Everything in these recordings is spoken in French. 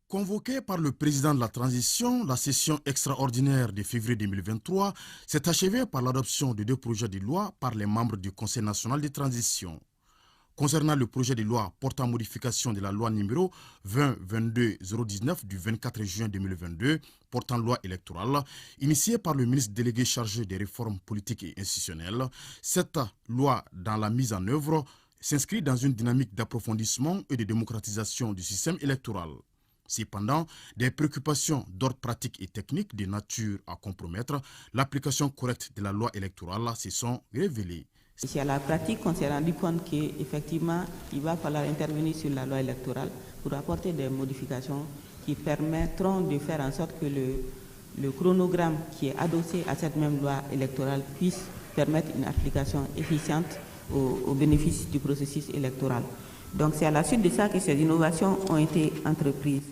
Convoquée par le président de la transition, la session extraordinaire de février 2023 s'est achevée par l'adoption de 2 projets de loi par les membres du Conseil national de transition. Concernant le projet de loi portant modification de la loi numéro 2022-019 du 24 juin 2022 portant loi électorale, initiée par le ministre délégué chargé des réformes politiques et institutionnelles, cette loi, dans la mise en œuvre, s'inscrit dans une dynamique d'approfondissement et de démocratisation du système électoral. Cependant, des préoccupations d'ordre pratique et technique de nature à compromettre l'application correcte de la loi électorale se sont révélées. Ici à la pratique, on s'est rendu compte qu'effectivement, il va falloir intervenir sur la loi électorale pour apporter des modifications qui permettront de faire en sorte que le chronogramme qui est adossé à cette même loi électorale puisse permettre une application efficiente au bénéfice du processus électoral. Donc c'est à la suite de ça que ces innovations ont été entreprises.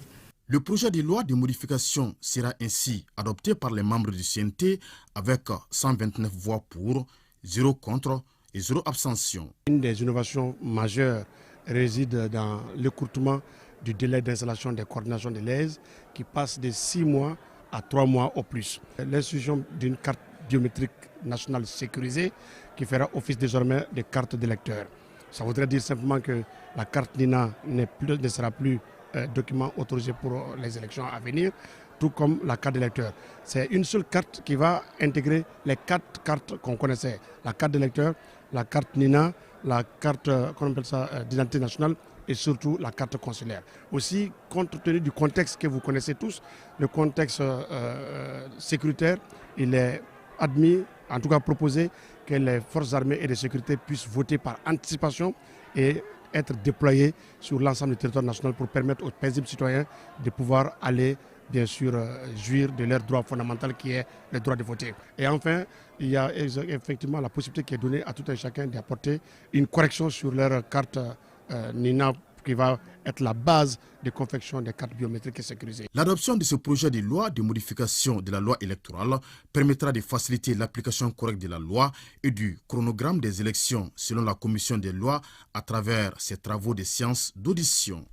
Le projet de loi de modification sera ainsi adopté par les membres du CNT avec 129 voix pour, 0 contre et 0 abstention. Une des innovations majeures réside dans l'écourtement du délai d'installation des coordinations de l'AISE qui passe de 6 mois à 3 mois au plus. L'institution d'une carte biométrique nationale sécurisée qui fera office désormais de carte d'électeur. Ça voudrait dire simplement que la carte NINA ne sera plus document autorisé pour les élections à venir, tout comme la carte d'électeur. C'est une seule carte qui va intégrer les 4 cartes qu'on connaissait. La carte d'électeur, la carte NINA, la carte d'identité nationale et surtout la carte consulaire. Aussi, compte tenu du contexte que vous connaissez tous, le contexte sécuritaire, il est admis, en tout cas proposé, que les forces armées et de sécurité puissent voter par anticipation et être déployés sur l'ensemble du territoire national pour permettre aux paisibles citoyens de pouvoir aller, bien sûr, jouir de leur droit fondamental qui est le droit de voter. Et enfin, il y a effectivement la possibilité qui est donnée à tout un chacun d'apporter une correction sur leur carte NINA qui va être la base de confection des cartes biométriques et sécurisées. L'adoption de ce projet de loi de modification de la loi électorale permettra de faciliter l'application correcte de la loi et du chronogramme des élections selon la commission des lois à travers ses travaux de séance d'audition.